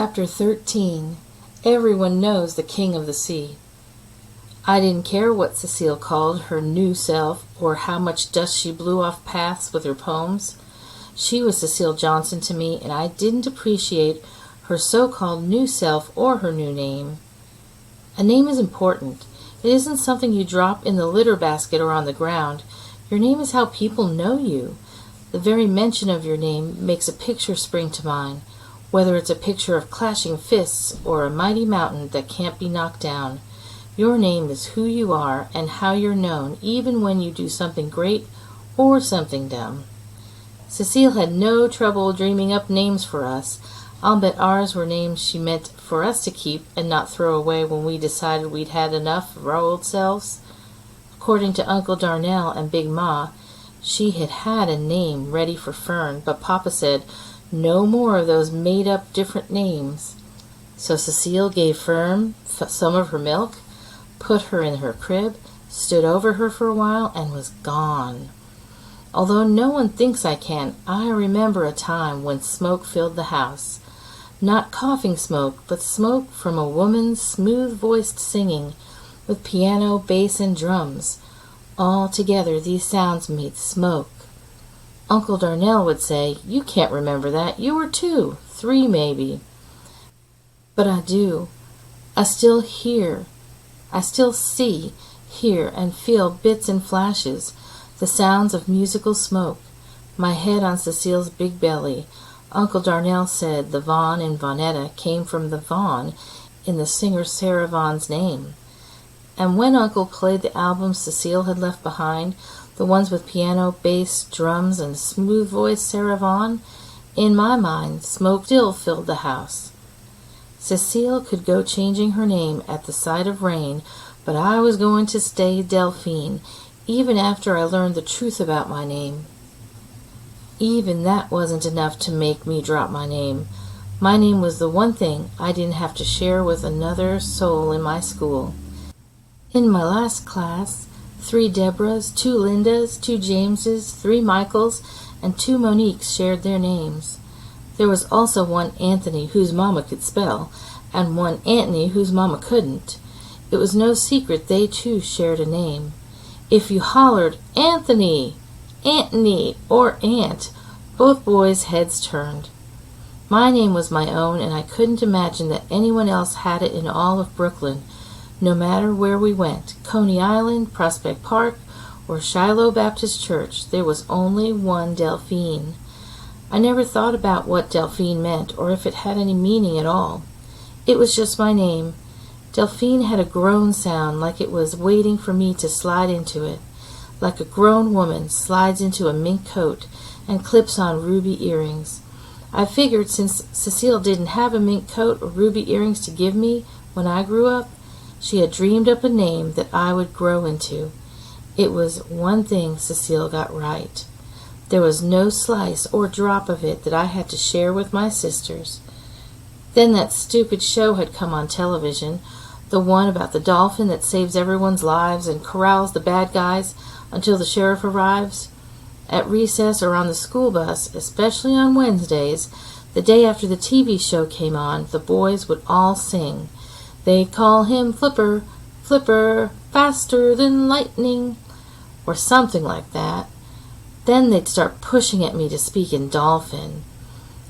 Chapter 13. Everyone knows the King of the Sea. I didn't care what Cecile called her new self or how much dust she blew off paths with her poems. She was Cecile Johnson to me, and I didn't appreciate her so-called new self or her new name. A name is important. It isn't something you drop in the litter basket or on the ground. Your name is how people know you. The very mention of your name makes a picture spring to mind, whether it's a picture of clashing fists or a mighty mountain that can't be knocked down. Your name is who you are and how you're known, even when you do something great or something dumb. Cecile had no trouble dreaming up names for us. I'll bet ours were names she meant for us to keep and not throw away when we decided we'd had enough of our old selves. According to Uncle Darnell and Big Ma, she had had a name ready for Fern, but Papa said, no more of those made-up different names. So Cecile gave Fern some of her milk, put her in her crib, stood over her for a while, and was gone. Although no one thinks I can, I remember a time when smoke filled the house. Not coughing smoke, but smoke from a woman's smooth-voiced singing, with piano, bass, and drums. All together these sounds made smoke. Uncle Darnell would say, "You can't remember that. You were 2, 3 maybe." But I do. I still hear. I still see, hear, and feel bits and flashes, the sounds of musical smoke. My head on Cecile's big belly. Uncle Darnell said the Vaughn in Vaunetta came from the Vaughn in the singer Sarah Vaughan's name. And when Uncle played the albums Cecile had left behind, the ones with piano, bass, drums, and smooth-voiced Sarah Vaughan, in my mind, smoke still filled the house. Cecile could go changing her name at the sight of rain, but I was going to stay Delphine, even after I learned the truth about my name. Even that wasn't enough to make me drop my name. My name was the one thing I didn't have to share with another soul in my school. In my last class, 3 Deborahs, 2 Lindas, 2 Jameses, 3 Michaels, and 2 Moniques shared their names. There was also 1 Anthony whose mama could spell, and 1 Antony whose mama couldn't. It was no secret they too shared a name. If you hollered, "Anthony! Antony!" or "Aunt," both boys' heads turned. My name was my own, and I couldn't imagine that anyone else had it in all of Brooklyn, no matter where we went, Coney Island, Prospect Park, or Shiloh Baptist Church. There was only one Delphine. I never thought about what Delphine meant, or if it had any meaning at all. It was just my name. Delphine had a groan sound, like it was waiting for me to slide into it, like a grown woman slides into a mink coat and clips on ruby earrings. I figured since Cecile didn't have a mink coat or ruby earrings to give me when I grew up, she had dreamed up a name that I would grow into. It was one thing Cecile got right. There was no slice or drop of it that I had to share with my sisters. Then that stupid show had come on television, the one about the dolphin that saves everyone's lives and corrals the bad guys until the sheriff arrives. At recess or on the school bus, especially on Wednesdays, the day after the TV show came on, the boys would all sing. They'd call him Flipper, Flipper, faster than lightning, or something like that. Then they'd start pushing at me to speak in dolphin.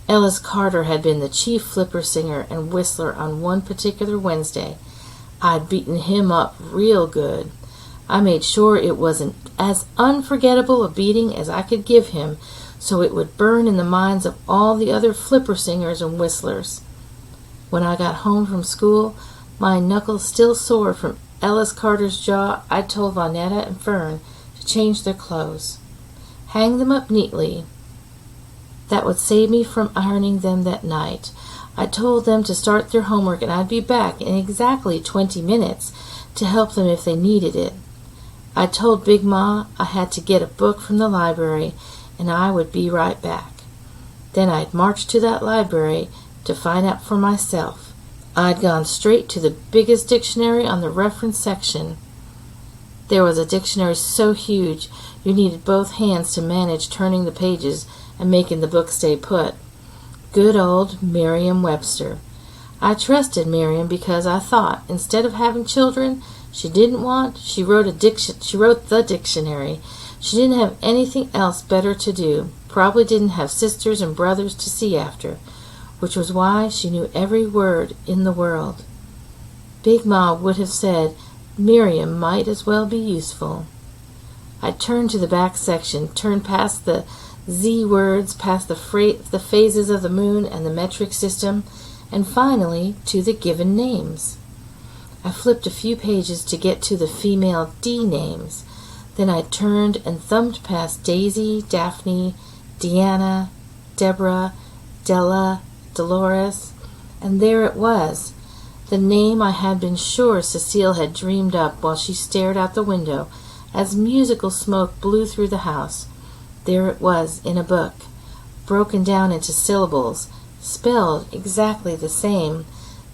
Ellis Carter had been the chief flipper singer and whistler on one particular Wednesday. I'd beaten him up real good. I made sure it wasn't as unforgettable a beating as I could give him, so it would burn in the minds of all the other flipper singers and whistlers. When I got home from school, my knuckles still sore from Ellis Carter's jaw, I told Vaunetta and Fern to change their clothes. Hang them up neatly. That would save me from ironing them that night. I told them to start their homework, and I'd be back in exactly 20 minutes to help them if they needed it. I told Big Ma I had to get a book from the library, and I would be right back. Then I'd march to that library to find out for myself. I'd gone straight to the biggest dictionary on the reference section. There was a dictionary so huge you needed both hands to manage turning the pages and making the book stay put. Good old Merriam-Webster. I trusted Miriam because I thought, instead of having children she didn't want, she wrote the dictionary. She didn't have anything else better to do, probably didn't have sisters and brothers to see after, which was why she knew every word in the world. Big Ma would have said Miriam might as well be useful. I turned to the back section, turned past the Z words, past the phases of the moon and the metric system, and finally to the given names. I flipped a few pages to get to the female D names. Then I turned and thumbed past Daisy, Daphne, Deanna, Deborah, Della, Dolores, and there it was, the name I had been sure Cecile had dreamed up while she stared out the window as musical smoke blew through the house. There it was in a book, broken down into syllables, spelled exactly the same.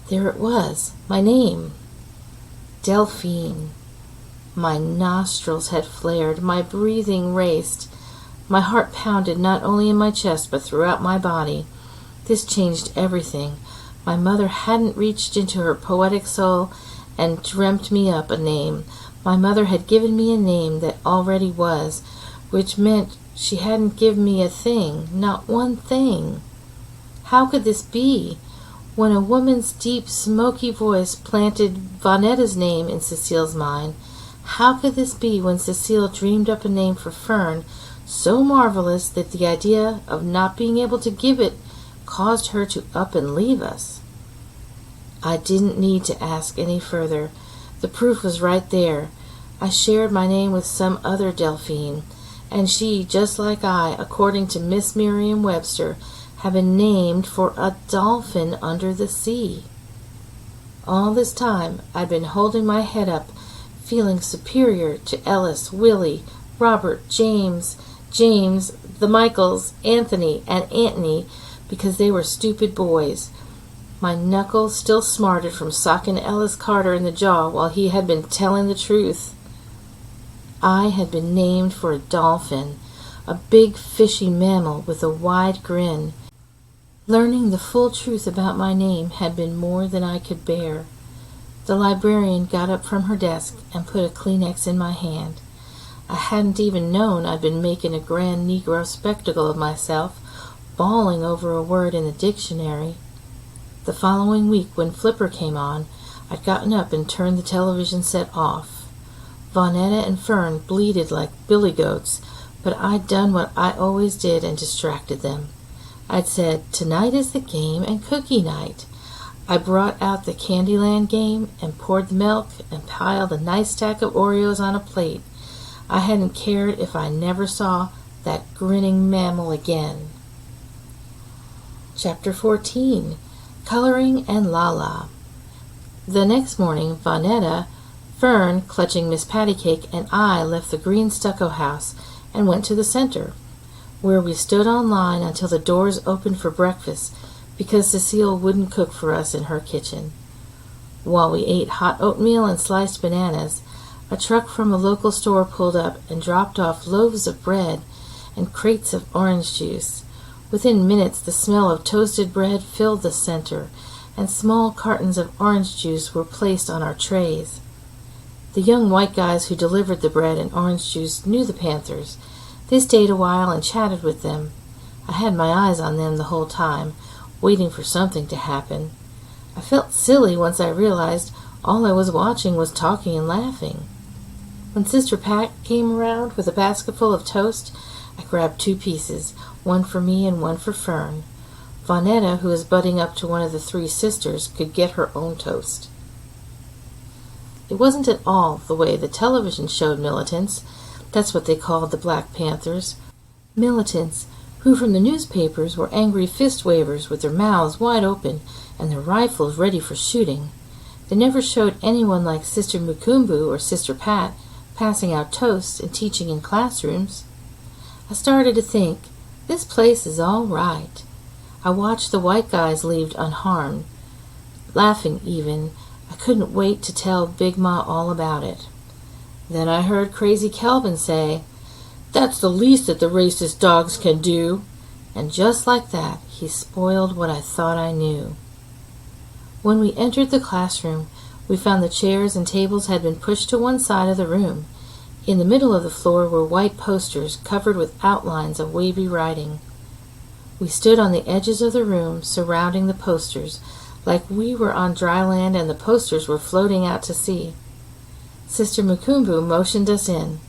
There it was, my name. Delphine. My nostrils had flared, my breathing raced. My heart pounded not only in my chest but throughout my body. This changed everything. My mother hadn't reached into her poetic soul and dreamt me up a name. My mother had given me a name that already was, which meant she hadn't given me a thing, not one thing. How could this be? When a woman's deep, smoky voice planted Vanetta's name in Cecile's mind, how could this be when Cecile dreamed up a name for Fern so marvelous that the idea of not being able to give it caused her to up and leave us? I didn't need to ask any further. The proof was right there. I shared my name with some other Delphine, and she, just like I, according to Miss Merriam-Webster, had been named for a dolphin under the sea. All this time I'd been holding my head up, feeling superior to Ellis, Willie, Robert, James, the Michaels, Anthony, and Antony, because they were stupid boys. My knuckles still smarted from socking Ellis Carter in the jaw while he had been telling the truth. I had been named for a dolphin, a big fishy mammal with a wide grin. Learning the full truth about my name had been more than I could bear. The librarian got up from her desk and put a Kleenex in my hand. I hadn't even known I'd been making a grand Negro spectacle of myself, bawling over a word in the dictionary. The following week, when Flipper came on, I'd gotten up and turned the television set off. Vonetta and Fern bleated like billy goats, but I'd done what I always did and distracted them. I'd said, "Tonight is the game and cookie night." I brought out the Candyland game and poured the milk and piled a nice stack of Oreos on a plate. I hadn't cared if I never saw that grinning mammal again. Chapter 14. Coloring and Lala. The next morning, Vonetta, Fern, clutching Miss Pattycake, and I left the green stucco house and went to the center, where we stood on line until the doors opened for breakfast because Cecile wouldn't cook for us in her kitchen. While we ate hot oatmeal and sliced bananas, a truck from a local store pulled up and dropped off loaves of bread and crates of orange juice. Within minutes, the smell of toasted bread filled the center, and small cartons of orange juice were placed on our trays. The young white guys who delivered the bread and orange juice knew the Panthers. They stayed a while and chatted with them. I had my eyes on them the whole time, waiting for something to happen. I felt silly once I realized all I was watching was talking and laughing. When Sister Pat came around with a basketful of toast, I grabbed 2 pieces, one for me and one for Fern. Vonetta, who was butting up to one of the 3 sisters, could get her own toast. It wasn't at all the way the television showed militants. That's what they called the Black Panthers. Militants, who from the newspapers were angry fist-wavers with their mouths wide open and their rifles ready for shooting. They never showed anyone like Sister Mukumbu or Sister Pat passing out toasts and teaching in classrooms. I started to think, this place is all right. I watched the white guys leave unharmed, laughing even. I couldn't wait to tell Big Ma all about it. Then I heard Crazy Kelvin say, "That's the least that the racist dogs can do." And just like that, he spoiled what I thought I knew. When we entered the classroom, we found the chairs and tables had been pushed to one side of the room. In the middle of the floor were white posters covered with outlines of wavy writing. We stood on the edges of the room, surrounding the posters, like we were on dry land and the posters were floating out to sea. Sister Mukumbu motioned us in.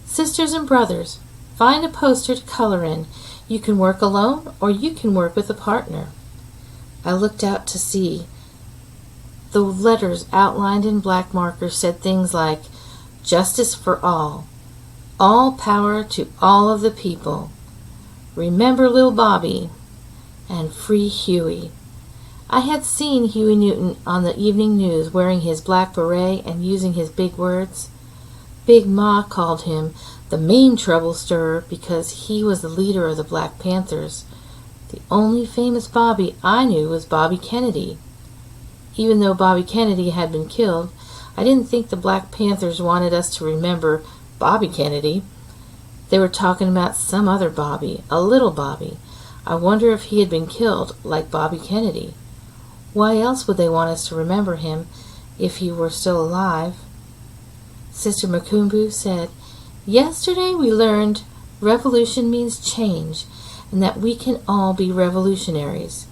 "Sisters and brothers, find a poster to color in. You can work alone or you can work with a partner." I looked out to sea. The letters outlined in black marker said things like, "Justice for all power to all of the people, remember Lil Bobby," and "Free Huey." I had seen Huey Newton on the evening news wearing his black beret and using his big words. Big Ma called him the main trouble stirrer because he was the leader of the Black Panthers. The only famous Bobby I knew was Bobby Kennedy. Even though Bobby Kennedy had been killed, I didn't think the Black Panthers wanted us to remember Bobby Kennedy. They were talking about some other Bobby, a little Bobby. I wonder if he had been killed like Bobby Kennedy. Why else would they want us to remember him if he were still alive? Sister Mukumbu said, "Yesterday we learned revolution means change, and that we can all be revolutionaries."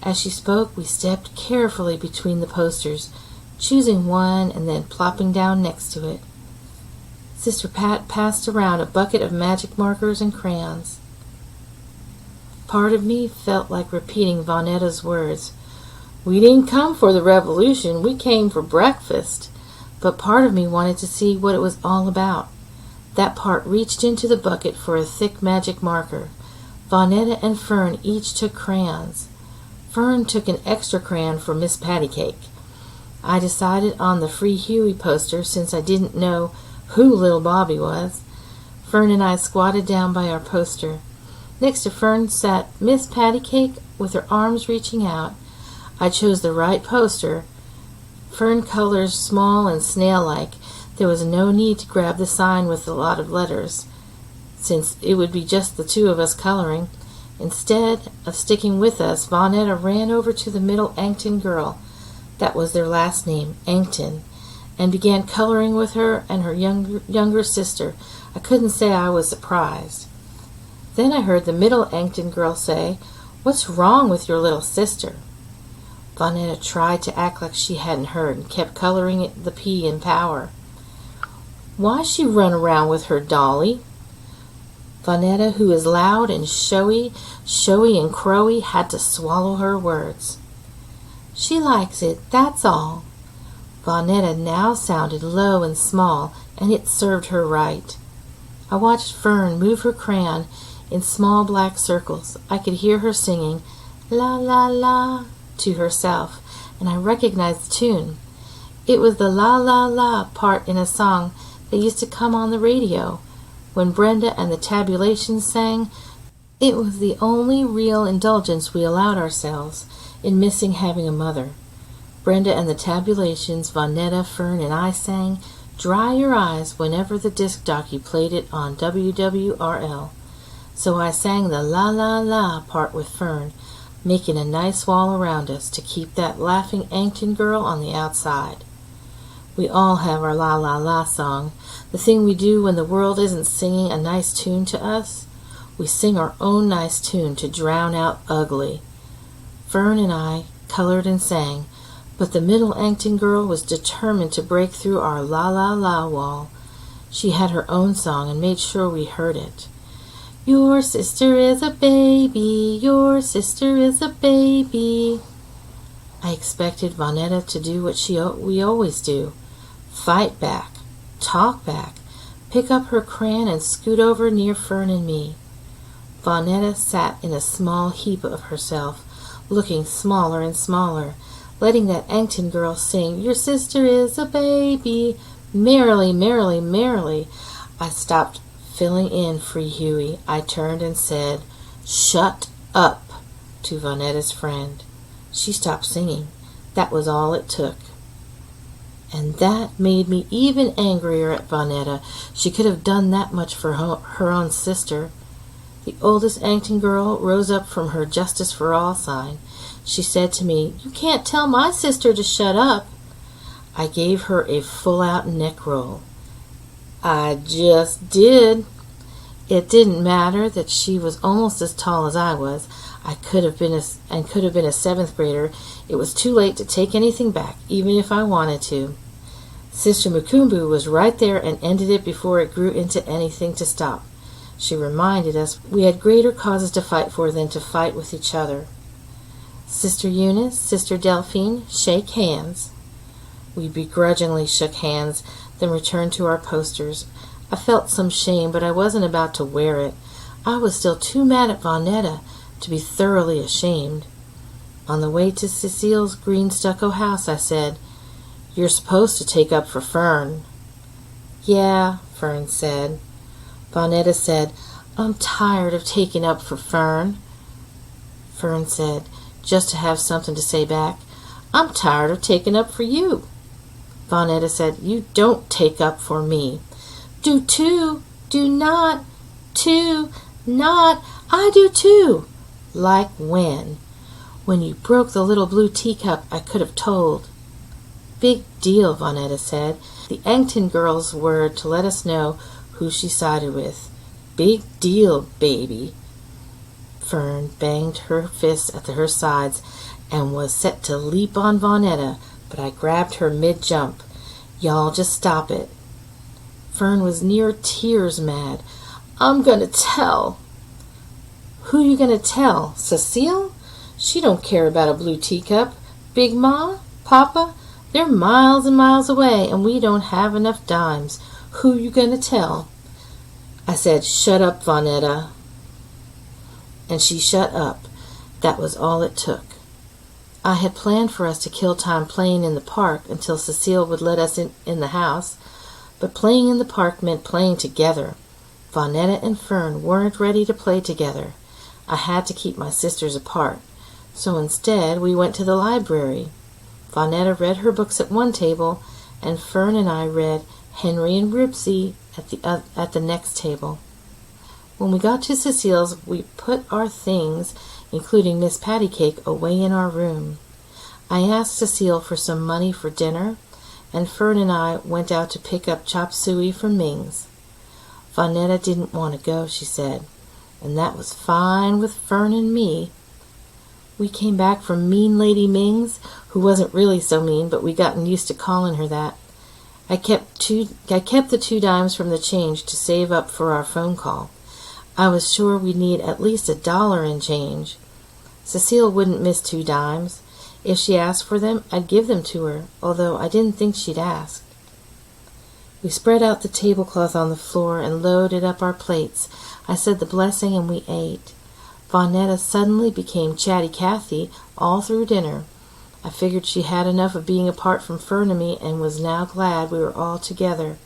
As she spoke, we stepped carefully between the posters, choosing one and then plopping down next to it. Sister Pat passed around a bucket of magic markers and crayons. Part of me felt like repeating Vonetta's words. "We didn't come for the revolution, we came for breakfast." But part of me wanted to see what it was all about. That part reached into the bucket for a thick magic marker. Vonetta and Fern each took crayons. Fern took an extra crayon for Miss Pattycake. I decided on the Free Huey poster since I didn't know who Little Bobby was. Fern and I squatted down by our poster. Next to Fern sat Miss Pattycake with her arms reaching out. I chose the right poster. Fern colors small and snail-like. There was no need to grab the sign with a lot of letters, since it would be just the two of us coloring. Instead of sticking with us, Vonetta ran over to the middle Ankton girl, that was their last name, Ankton, and began coloring with her and her younger sister. I couldn't say I was surprised. Then I heard the middle Ankton girl say, "What's wrong with your little sister?" Vonetta tried to act like she hadn't heard and kept coloring the P in power. "Why she run around with her dolly?" Vonetta, who is loud and showy and crowy, had to swallow her words. "She likes it, that's all." Vonetta now sounded low and small, and it served her right. I watched Fern move her crayon in small black circles. I could hear her singing "La la la" to herself, and I recognized the tune. It was the "La la la" part in a song that used to come on the radio when Brenda and the Tabulations sang. It was the only real indulgence we allowed ourselves in missing having a mother. Brenda and the Tabulations, Vonetta, Fern, and I sang "Dry Your Eyes" whenever the disc jockey played it on WWRL. So I sang the "La la la" part with Fern, making a nice wall around us to keep that laughing Ankton girl on the outside. We all have our "La la la" song, the thing we do when the world isn't singing a nice tune to us. We sing our own nice tune to drown out ugly. Fern and I colored and sang, but the middle Ankton girl was determined to break through our "La la la" wall. She had her own song and made sure we heard it. "Your sister is a baby, your sister is a baby." I expected Vonetta to do what we always do. Fight back, talk back, pick up her crayon and scoot over near Fern and me. Vonetta sat in a small heap of herself, looking smaller and smaller, letting that Ankton girl sing, "Your sister is a baby," merrily, merrily, merrily. I stopped filling in Free Huey. I turned and said, "Shut up," to Vonetta's friend. She stopped singing. That was all it took. And that made me even angrier at Vonetta. She could have done that much for her own sister. The oldest Ankton girl rose up from her "Justice for All" sign. She said to me, "You can't tell my sister to shut up." I gave her a full-out neck roll. I just did. It didn't matter that she was almost as tall as I was. I could have been a seventh grader. It was too late to take anything back, even if I wanted to. Sister Mukumbu was right there and ended it before it grew into anything to stop. She reminded us we had greater causes to fight for than to fight with each other. Sister Eunice, Sister Delphine, shake hands. We begrudgingly shook hands, then returned to our posters. I felt some shame, but I wasn't about to wear it. I was still too mad at Vonetta to be thoroughly ashamed. On the way to Cecile's green stucco house, I said, "You're supposed to take up for Fern." "Yeah," Fern said. Vonetta said, "I'm tired of taking up for Fern." Fern said, just to have something to say back, "I'm tired of taking up for you." Vonetta said, "You don't take up for me." "Do too, do not, too, not, I do too." "Like when?" "When you broke the little blue teacup, I could have told." "Big deal," Vonetta said. The Yankton girl's word to let us know who she sided with. "Big deal, baby." Fern banged her fists at her sides and was set to leap on Vonetta, but I grabbed her mid-jump. "Y'all just stop it." Fern was near tears mad. "I'm gonna tell." "Who you gonna tell? Cecile? She don't care about a blue teacup. Big Ma? Papa? They're miles and miles away, and we don't have enough dimes. Who you gonna tell?" I said, "Shut up, Vonetta." And she shut up. That was all it took. I had planned for us to kill time playing in the park until Cecile would let us in the house, but playing in the park meant playing together. Vonetta and Fern weren't ready to play together. I had to keep my sisters apart, so instead we went to the library. Vonetta read her books at one table, and Fern and I read Henry and Ribsy at the next table. When we got to Cecile's, we put our things, including Miss Pattycake, away in our room. I asked Cecile for some money for dinner, and Fern and I went out to pick up chop suey from Ming's. Vonetta didn't want to go, she said, and that was fine with Fern and me. We came back from Mean Lady Ming's, who wasn't really so mean, but we'd gotten used to calling her that. I kept the 2 dimes from the change to save up for our phone call. I was sure we'd need at least $1 in change. Cecile wouldn't miss 2 dimes. If she asked for them, I'd give them to her, although I didn't think she'd ask. We spread out the tablecloth on the floor and loaded up our plates. I said the blessing and we ate. Vonetta suddenly became chatty Cathy all through dinner. I figured she had enough of being apart from Fern and me and was now glad we were all together.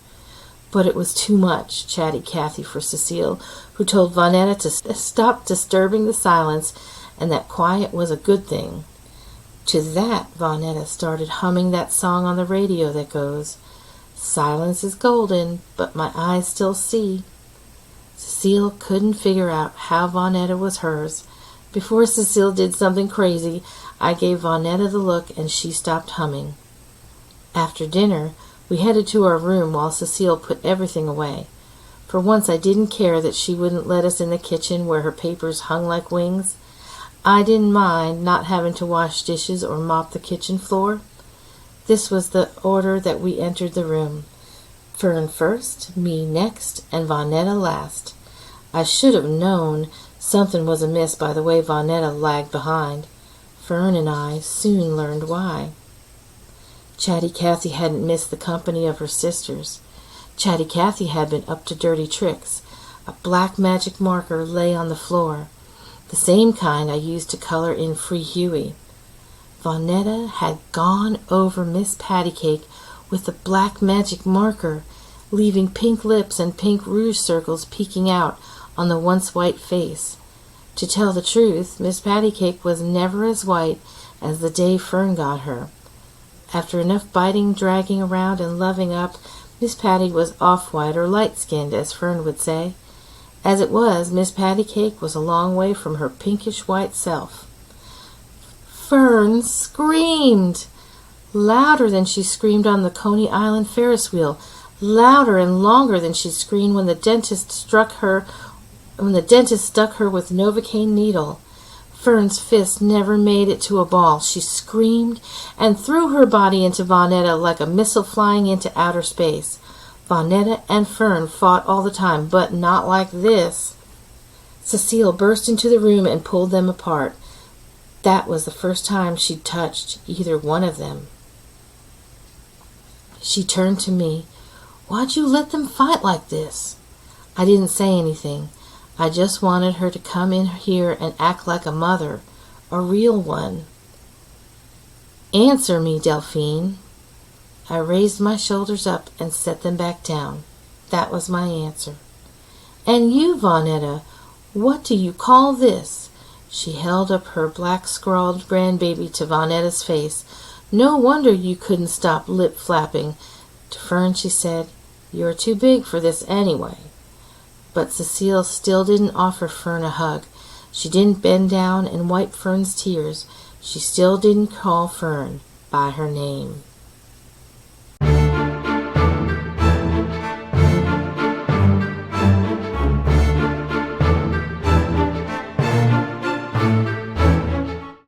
But it was too much, chatty Cathy, for Cecile, who told Vonetta to stop disturbing the silence and that quiet was a good thing. To that, Vonetta started humming that song on the radio that goes, "Silence is golden, but my eyes still see." Cecile couldn't figure out how Vonetta was hers. Before Cecile did something crazy, I gave Vonetta the look and she stopped humming. After dinner, we headed to our room while Cecile put everything away. For once I didn't care that she wouldn't let us in the kitchen where her papers hung like wings. I didn't mind not having to wash dishes or mop the kitchen floor. This was the order that we entered the room. Fern first, me next, and Vonetta last. I should have known something was amiss by the way Vonetta lagged behind. Fern and I soon learned why. Chatty Cathy hadn't missed the company of her sisters. Chatty Cathy had been up to dirty tricks. A black magic marker lay on the floor, the same kind I used to color in Free Huey. Vonetta had gone over Miss Pattycake with the black magic marker, leaving pink lips and pink rouge circles peeking out on the once white face. To tell the truth, Miss Pattycake was never as white as the day Fern got her. After enough biting, dragging around, and loving up, Miss Patty was off-white or light-skinned, as Fern would say. As it was, Miss Pattycake was a long way from her pinkish-white self. Fern screamed, louder than she screamed on the Coney Island Ferris wheel, louder and longer than she screamed when the dentist stuck her with Novocaine needle. Fern's fist never made it to a ball. She screamed and threw her body into Vonetta like a missile flying into outer space. Vonetta and Fern fought all the time, but not like this. Cecile burst into the room and pulled them apart. That was the first time she'd touched either one of them. She turned to me. "Why'd you let them fight like this?" I didn't say anything. I just wanted her to come in here and act like a mother, a real one. "Answer me, Delphine." I raised my shoulders up and set them back down. That was my answer. "And you, Vonetta, what do you call this?" She held up her black-scrawled grandbaby to Vonetta's face. "No wonder you couldn't stop lip-flapping." To Fern she said, "You're too big for this anyway." But Cecile still didn't offer Fern a hug. She didn't bend down and wipe Fern's tears. She still didn't call Fern by her name.